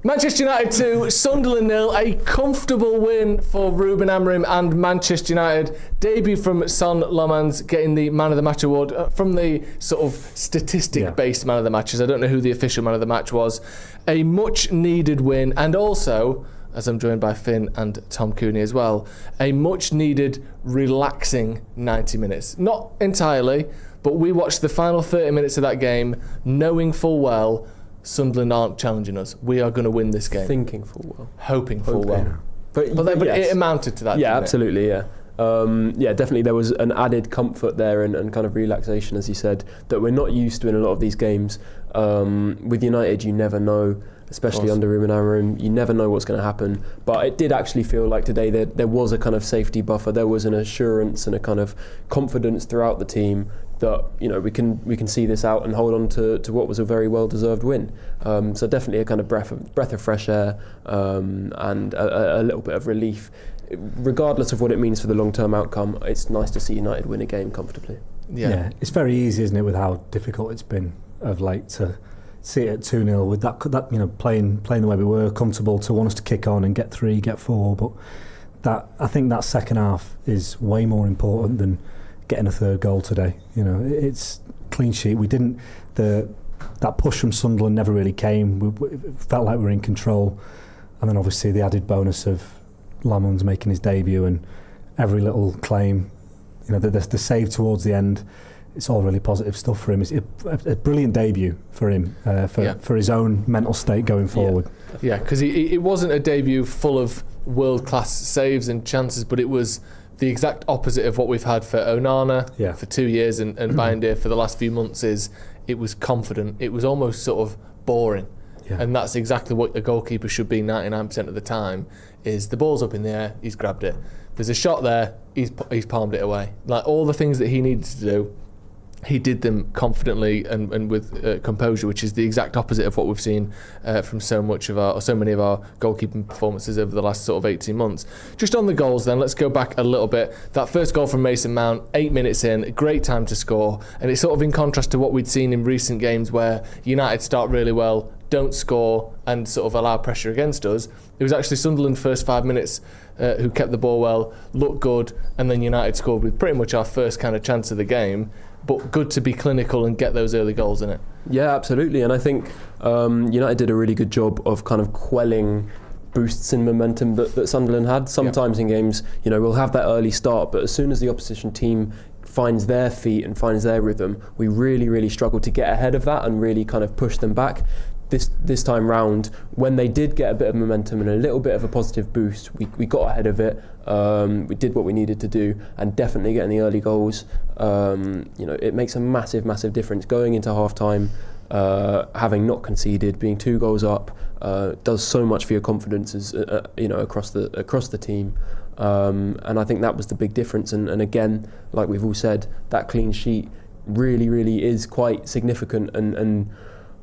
Manchester United 2, Sunderland 0. A comfortable win for Ruben Amorim and Manchester United. Debut from Son LAMMENS getting the Man of the Match award from the sort of statistic-based Man of the Matches. I don't know who the official Man of the Match was. A much-needed win, and also, as I'm joined by Finn and Tom Cooney as well, a much-needed, relaxing 90 minutes. Not entirely, but we watched the final 30 minutes of that game knowing full well Sunderland aren't challenging us. We are going to win this game. Thinking full well. Hoping full well. But it amounted to that, yeah, didn't absolutely, it? Yeah. Definitely there was an added comfort there and kind of relaxation, as you said, that we're not used to in a lot of these games. With United, you never know, especially under Ruben Amorim, you never know what's going to happen. But it did actually feel like today there was a kind of safety buffer. There was an assurance and a kind of confidence throughout the team that, you know, we can see this out and hold on to what was a very well-deserved win. So definitely a kind of breath of fresh air and a little bit of relief. Regardless of what it means for the long-term outcome, it's nice to see United win a game comfortably. Yeah, it's very easy, isn't it, with how difficult it's been of late to see it at 2-0 with that you know, playing the way we were, comfortable, to want us to kick on and get 3, get 4. But I think that second half is way more important than getting a third goal today. You know, it's clean sheet. We didn't that push from Sunderland never really came. It felt like we were in control, and then obviously the added bonus of LAMMENS making his debut and every little claim. You know, the save towards the end. It's all really positive stuff for him. It's a brilliant debut for him for his own mental state going forward. Yeah, because it wasn't a debut full of world-class saves and chances, but it was the exact opposite of what we've had for Onana for 2 years and Bayindir for the last few months. It was confident. It was almost sort of boring. Yeah. And that's exactly what a goalkeeper should be 99% of the time, is the ball's up in the air, he's grabbed it. There's a shot there, he's palmed it away. Like, all the things that he needed to do, he did them confidently and with composure, which is the exact opposite of what we've seen from so many of our goalkeeping performances over the last sort of 18 months. Just on the goals then, let's go back a little bit. That first goal from Mason Mount, 8 minutes in, a great time to score, and it's sort of in contrast to what we'd seen in recent games where United start really well, don't score and sort of allow pressure against us. It was actually Sunderland first 5 minutes who kept the ball well, looked good, and then United scored with pretty much our first kind of chance of the game. But good to be clinical and get those early goals in it. Yeah, absolutely. And I think United did a really good job of kind of quelling boosts in momentum that Sunderland had. Sometimes in games, you know, we'll have that early start, but as soon as the opposition team finds their feet and finds their rhythm, we really, really struggle to get ahead of that and really kind of push them back. This time round, when they did get a bit of momentum and a little bit of a positive boost, we got ahead of it. We did what we needed to do, and definitely getting the early goals. You know, it makes a massive, massive difference going into half time. Having not conceded, being 2 goals up, does so much for your confidence as you know, across the team. And I think that was the big difference. And again, like we've all said, that clean sheet really, really is quite significant and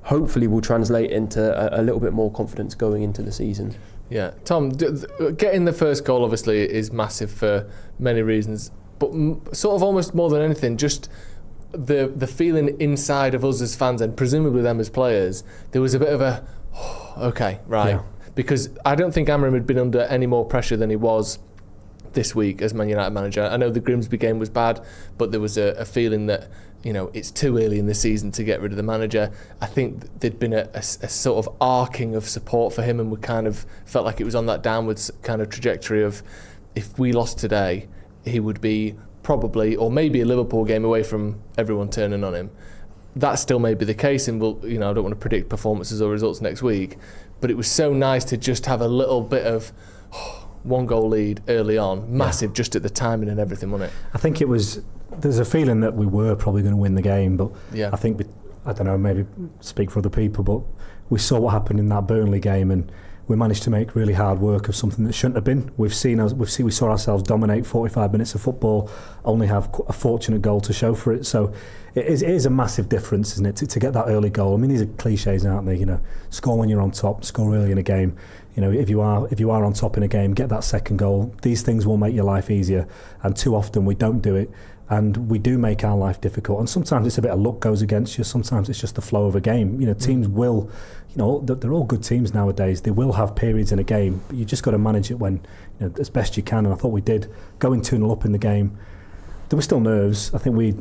hopefully will translate into a little bit more confidence going into the season. Yeah, Tom, getting the first goal obviously is massive for many reasons, but sort of almost more than anything, just the feeling inside of us as fans and presumably them as players, there was a bit of a, okay, right. Yeah. Because I don't think Amorim had been under any more pressure than he was this week as Man United manager. I know the Grimsby game was bad, but there was a feeling that, you know, it's too early in the season to get rid of the manager. I think there'd been a sort of arcing of support for him, and we kind of felt like it was on that downwards kind of trajectory of, if we lost today, he would be probably, or maybe a Liverpool game away from everyone turning on him. That still may be the case, and we'll, you know, I don't want to predict performances or results next week, but it was so nice to just have a little bit of 1 goal lead early on, massive, just at the timing and everything, wasn't it? I think it was. There's a feeling that we were probably going to win the game, but I think I don't know, maybe speak for other people, but we saw what happened in that Burnley game, and we managed to make really hard work of something that shouldn't have been. We saw ourselves dominate 45 minutes of football, only have a fortunate goal to show for it. So it is a massive difference, isn't it, to get that early goal. I mean, these are cliches, aren't they? You know, score when you're on top, score early in a game. You know, if you are on top in a game, get that second goal. These things will make your life easier, and too often we don't do it. and we do make our life difficult. And sometimes it's a bit of luck goes against you. Sometimes it's just the flow of a game. Teams will, they're all good teams nowadays. They will have periods in a game, but you just got to manage it when, as best you can. And I thought we did. Going 2-0 up in the game, there were still nerves. I think we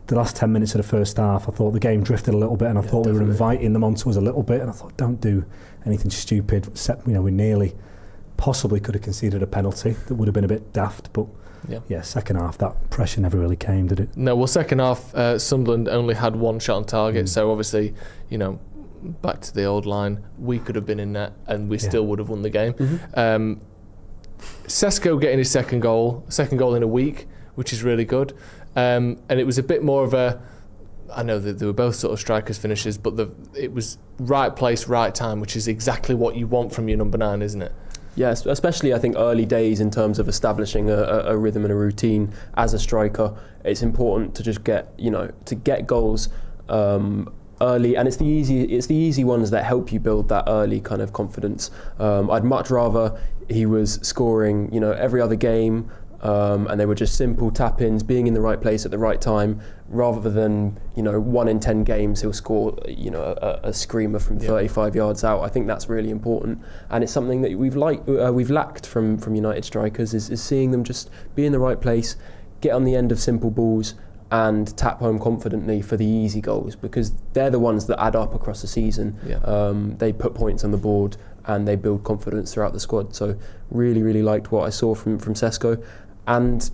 the last 10 minutes of the first half, I thought the game drifted a little bit, and I thought definitely. We were inviting them onto us a little bit, and I thought, don't do anything stupid. We nearly, possibly could have conceded a penalty that would have been a bit daft, but second half, that pressure never really came, did it? No, well, second half, Sunderland only had one shot on target, so obviously, back to the old line, we could have been in net and we still would have won the game. Sesko getting his second goal in a week, which is really good. And it was a bit more of I know that they were both sort of strikers finishers, but it was right place, right time, which is exactly what you want from your number 9, isn't it? Yes, especially I think early days in terms of establishing a rhythm and a routine as a striker. It's important to just get goals early, and it's the easy ones that help you build that early kind of confidence. I'd much rather he was scoring every other game, and they were just simple tap-ins, being in the right place at the right time, rather than 1 in 10 games he'll score a screamer from 35 yards out. I think that's really important, and it's something that we've lacked from United strikers is seeing them just be in the right place, get on the end of simple balls, and tap home confidently for the easy goals, because they're the ones that add up across the season. They put points on the board and they build confidence throughout the squad. So really liked what I saw from Sesko. And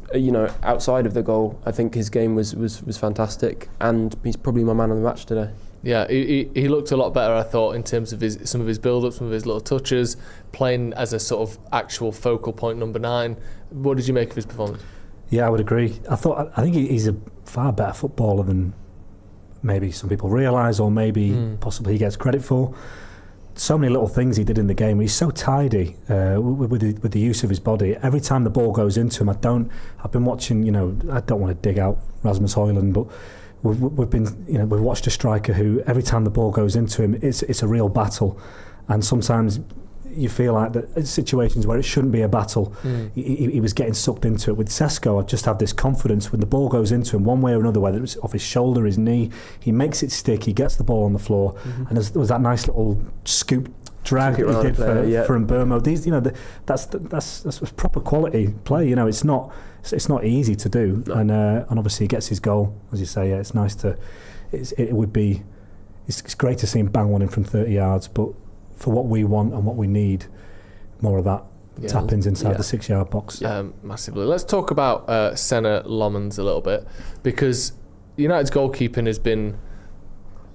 outside of the goal, I think his game was fantastic, and he's probably my man of the match today. Yeah, he looked a lot better, I thought, in terms of some of his build-ups, some of his little touches, playing as a sort of actual focal point number 9. What did you make of his performance? Yeah, I would agree. I think he's a far better footballer than maybe some people realise, or maybe possibly he gets credit for. So many little things he did in the game. He's so tidy with the use of his body. Every time the ball goes into him, I've been watching. I don't want to dig out Rasmus Højlund, but we've watched a striker who every time the ball goes into him, it's a real battle, and sometimes you feel like that situations where it shouldn't be a battle, he was getting sucked into it. With Sesko, I just have this confidence when the ball goes into him one way or another, whether it's off his shoulder, his knee, he makes it stick, he gets the ball on the floor, and there was that nice little scoop drag that he did for Mbermo. These, that's proper quality play. It's not easy to do, and obviously he gets his goal, as you say. It's nice to. It's great to see him bang one in from 30 yards, but for what we want and what we need, more of that tap-ins inside the 6-yard box. Massively. Let's talk about Senna LAMMENS a little bit, because United's goalkeeping has been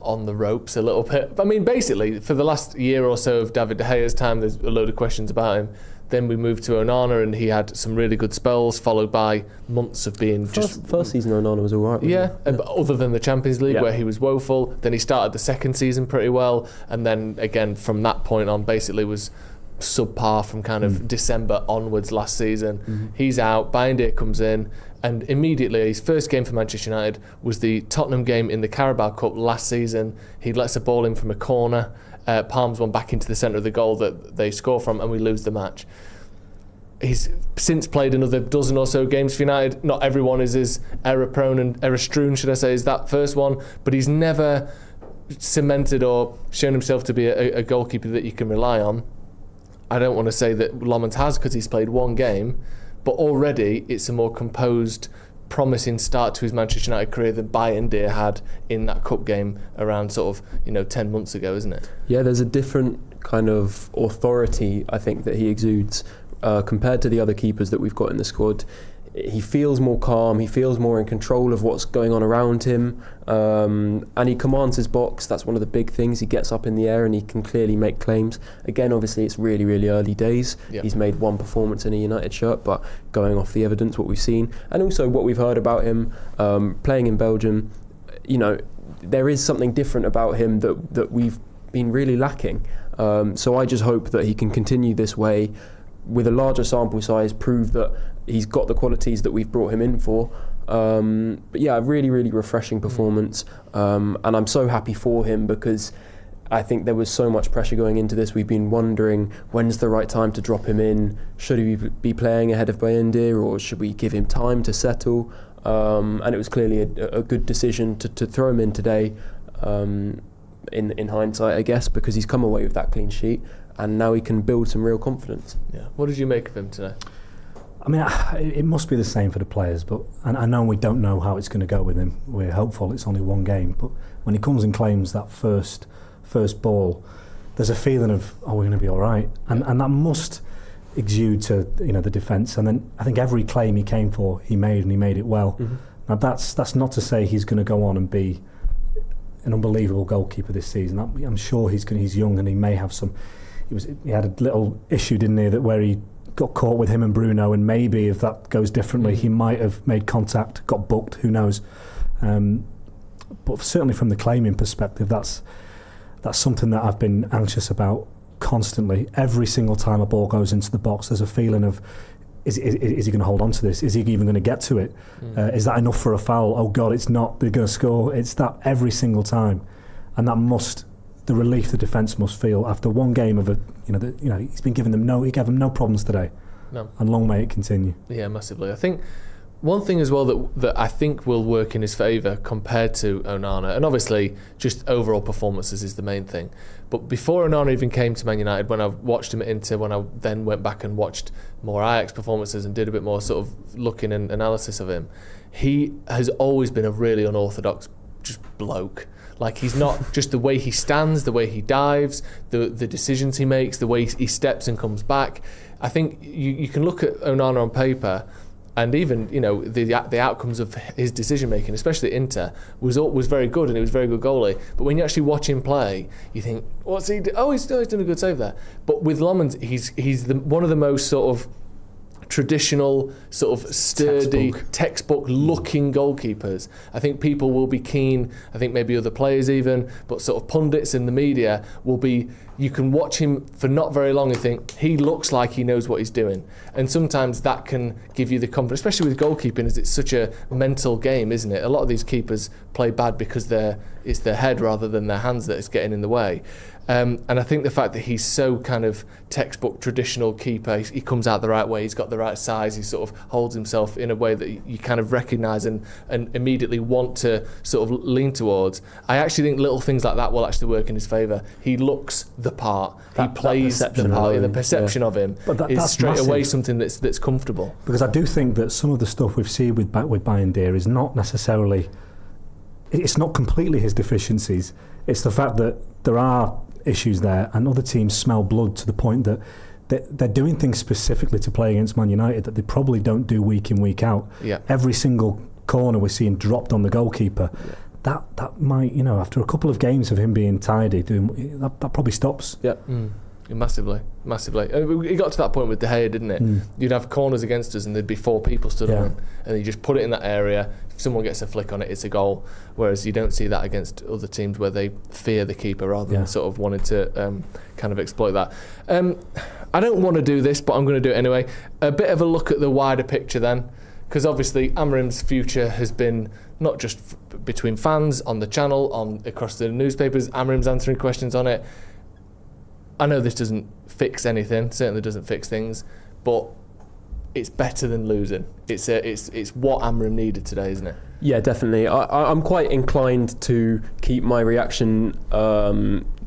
on the ropes a little bit. I mean, basically, for the last year or so of David De Gea's time, there's a load of questions about him. Then we moved to Onana, and he had some really good spells, followed by months of being first season Onana was all right. Yeah, other than the Champions League where he was woeful. Then he started the second season pretty well, and then again from that point on, basically was subpar from kind of December onwards last season. He's out. Bayindir comes in, and immediately his first game for Manchester United was the Tottenham game in the Carabao Cup last season. He lets a ball in from a corner. Palms one back into the centre of the goal that they score from, and we lose the match. He's since played another dozen or so games for United. Not everyone is as error-prone and error-strewn, should I say, as that first one, but he's never cemented or shown himself to be a goalkeeper that you can rely on. I don't want to say that LAMMENS has, because he's played one game, but already it's a more composed, promising start to his Manchester United career than Bayindir had in that cup game around sort of 10 months ago, isn't it? Yeah, there's a different kind of authority I think that he exudes compared to the other keepers that we've got in the squad. He feels more calm, he feels more in control of what's going on around him, and he commands his box. That's one of the big things. He gets up in the air and he can clearly make claims. Again, obviously it's really early days. He's made one performance in a United shirt, but going off the evidence, what we've seen, and also what we've heard about him playing in Belgium, there is something different about him that we've been really lacking. So I just hope that he can continue this way with a larger sample size, prove that he's got the qualities that we've brought him in for. But yeah, really refreshing performance, and I'm so happy for him, because I think there was so much pressure going into this. We've been wondering, when's the right time to drop him in? Should he be playing ahead of Bayindir, or should we give him time to settle? and it was clearly a good decision to throw him in today. In hindsight, I guess, because he's come away with that clean sheet, and now he can build some real confidence. Yeah. What did you make of him today? I mean, it must be the same for the players, but I know we don't know how it's going to go with him. We're hopeful it's only one game, but when he comes and claims that first ball, there's a feeling of, we're going to be all right, and that must exude to the defence. And then I think every claim he came for, he made, and he made it well. Mm-hmm. Now that's not to say he's going to go on and be an unbelievable goalkeeper this season. I'm sure he's young, and he may have some. He had a little issue, didn't he, where he got caught with him and Bruno, and maybe if that goes differently, he might have made contact, got booked, who knows. But certainly from the claiming perspective, that's something that I've been anxious about constantly. Every single time a ball goes into the box, there's a feeling of, is he going to hold on to this? Is he even going to get to it? Is that enough for a foul? Oh God, it's not. They're going to score. It's that every single time, and the relief the defence must feel after one game of he's been giving them he gave them no problems today. No. And long may it continue. Yeah, massively. I think one thing as well that I think will work in his favour compared to Onana, and obviously just overall performances is the main thing. But before Onana even came to Man United, when I watched him at Inter, when I then went back and watched more Ajax performances and did a bit more sort of looking and analysis of him, he has always been a really unorthodox just bloke. Like, he's not just the way he stands, the way he dives, the decisions he makes, the way he steps and comes back. I think you can look at Onana on paper, and even the outcomes of his decision making, especially at Inter, was very good, and he was a very good goalie. But when you actually watch him play, you think, what's he do? Oh, he's done a good save there. But with LAMMENS, he's one of the most sort of traditional, sort of sturdy, textbook looking goalkeepers. I think people will be keen, I think maybe other players even, but sort of pundits in the media will be, you can watch him for not very long and think, he looks like he knows what he's doing. And sometimes that can give you the confidence, especially with goalkeeping, as it's such a mental game, isn't it? A lot of these keepers play bad because it's their head rather than their hands that is getting in the way. And I think the fact that he's so kind of textbook traditional keeper, he comes out the right way, he's got the right size, he sort of holds himself in a way that you kind of recognise and immediately want to sort of lean towards. I actually think little things like that will actually work in his favour. He looks the part, he plays the part, the perception of him is straight massive. Away something that's comfortable. Because I do think that some of the stuff we've seen with Bayindir is not necessarily, it's not completely his deficiencies, it's the fact that there are issues there, and other teams smell blood to the point that they're doing things specifically to play against Man United that they probably don't do week in, week out. Yeah. Every single corner we're seeing dropped on the goalkeeper. Yeah. That might, after a couple of games of him being tidy, that probably stops. Yeah. Massively. It got to that point with De Gea, didn't it? You'd have corners against us and there'd be 4 people stood on it, and you just put it in that area. If someone gets a flick on it, it's a goal. Whereas you don't see that against other teams where they fear the keeper rather than sort of wanting to kind of exploit that. I don't want to do this, but I'm going to do it anyway. A bit of a look at the wider picture then, because obviously Amorim's future has been not just between fans, on the channel, across the newspapers. Amorim's answering questions on it. I know this doesn't fix anything, certainly doesn't fix things, but it's better than losing. It's what Amorim needed today, isn't it? Yeah, definitely. I'm quite inclined to keep my reaction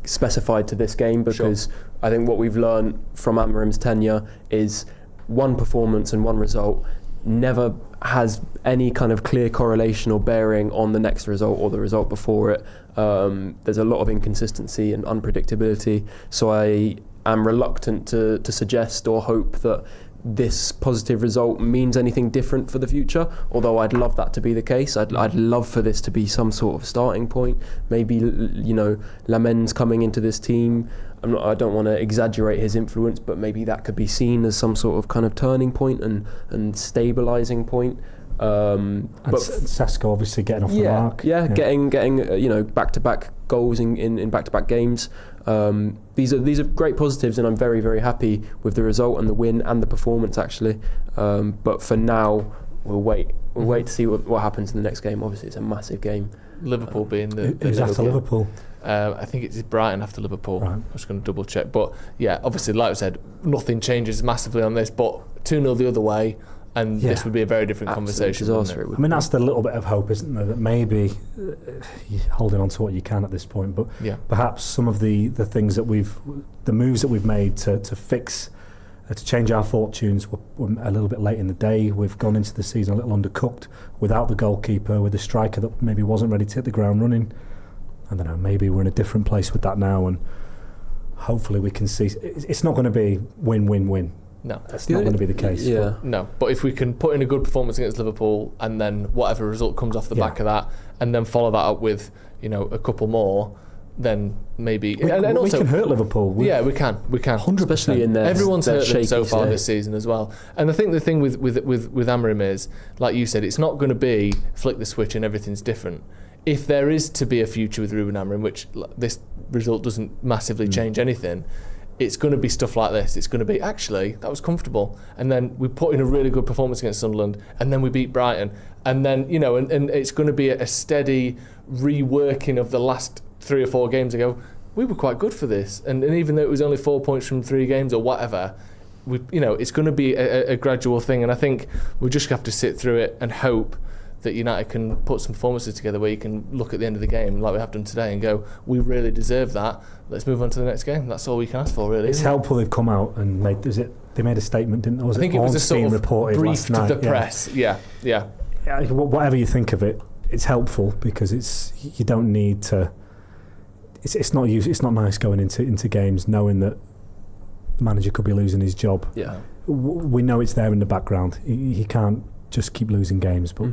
specified to this game, because I think what we've learned from Amorim's tenure is one performance and one result never has any kind of clear correlation or bearing on the next result or the result before it. There's a lot of inconsistency and unpredictability, so I am reluctant to suggest or hope that this positive result means anything different for the future, although I'd love that to be the case. I'd love for this to be some sort of starting point. Maybe LAMMENS coming into this team, I don't want to exaggerate his influence, but maybe that could be seen as some sort of kind of turning point and stabilising point. But Sesko obviously getting off the mark. Getting back-to-back goals in back-to-back games. These are great positives, and I'm very, very happy with the result and the win and the performance actually. But for now, we'll wait to see what happens in the next game. Obviously, it's a massive game. Liverpool being the who's after Liverpool? I think it's Brighton after Liverpool. Right. I'm just going to double check. But yeah, obviously, like I said, nothing changes massively on this. But 2-0 the other way. and this would be a very different conversation. Disaster. I mean, that's the little bit of hope, isn't there? That maybe you're holding on to what you can at this point, but perhaps some of the things that the moves that we've made to fix, to change our fortunes were a little bit late in the day. We've gone into the season a little undercooked, without the goalkeeper, with a striker that maybe wasn't ready to hit the ground running. I don't know, maybe we're in a different place with that now, and hopefully we can see it's not going to be win-win-win. No, that's not going to be the case. Yeah. No, but if we can put in a good performance against Liverpool, and then whatever result comes off the back of that, and then follow that up with a couple more, then maybe we can hurt Liverpool. We can 100%. Especially in their everyone's hurt them so far state this season as well. And I think the thing with Amorim is, like you said, it's not going to be flick the switch and everything's different. If there is to be a future with Ruben Amorim, which this result doesn't massively change anything, it's going to be stuff like this. It's going to be, actually, that was comfortable. And then we put in a really good performance against Sunderland, and then we beat Brighton. And then, and it's going to be a steady reworking of the last 3 or 4 games ago. We were quite good for this. And even though it was only 4 points from 3 games or whatever, it's going to be a gradual thing. And I think we just have to sit through it and hope that United can put some performances together where you can look at the end of the game like we have done today and go, we really deserve that. Let's move on to the next game. That's all we can ask for, really. It's helpful they've come out and they made a statement, didn't they? I think it was a sort of brief to the press. Yeah. Whatever you think of it, it's helpful because you don't need to. It's not nice going into games knowing that the manager could be losing his job. Yeah, we know it's there in the background. He can't just keep losing games, but.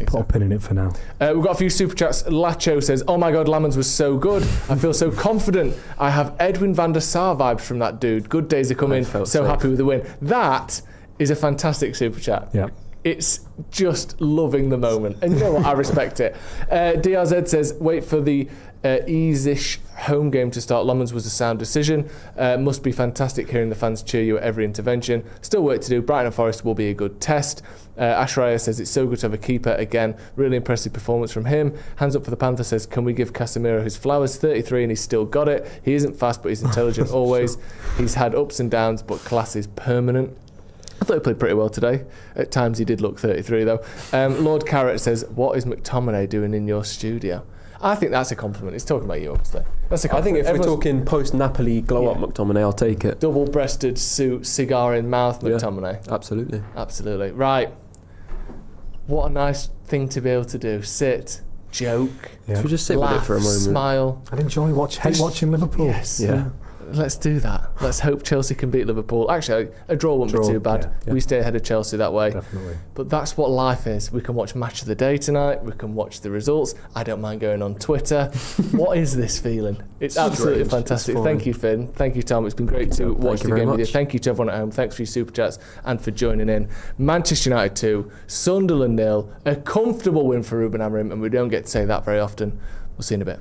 Put a pin in it for now. We've got a few super chats. Lacho says, "Oh my God, LAMMENS was so good. I feel so confident. I have Edwin van der Sar vibes from that dude. Good days are coming. So happy with the win." That is a fantastic super chat. Yeah. It's just loving the moment. And you know what? I respect it. DRZ says, "Wait for the easy-ish home game to start. LAMMENS was a sound decision. Must be fantastic hearing the fans cheer you at every intervention. Still work to do. Brighton and Forest will be a good test." Ashraya says, "It's so good to have a keeper again. Really impressive performance from him." Hands Up for the Panther says, "Can we give Casemiro his flowers? 33 and he's still got it. He isn't fast, but he's intelligent always. He's had ups and downs, but class is permanent." I thought he played pretty well today. At times he did look 33 though. Lord Carrot says, "What is McTominay doing in your studio?" I think that's a compliment. He's talking about you, obviously. That's a compliment. I think if we're talking post-Napoli glow-up McTominay, I'll take it. Double-breasted suit, cigar in mouth McTominay. Absolutely. Absolutely. Right. What a nice thing to be able to do. Sit, joke, Should we just sit laugh, with it for a moment? smile. And enjoy watching Liverpool. Yes. Yeah. Let's do that. Let's hope Chelsea can beat Liverpool. Actually, a draw wouldn't be too bad. Yeah. We stay ahead of Chelsea that way. Definitely. But that's what life is. We can watch Match of the Day tonight. We can watch the results. I don't mind going on Twitter. What is this feeling? It's absolutely fantastic. Thank you, Finn. Thank you, Tom. It's been great to watch the game with you. Thank you to everyone at home. Thanks for your super chats and for joining in. Manchester United 2, Sunderland 0. A comfortable win for Ruben Amorim, and we don't get to say that very often. We'll see you in a bit.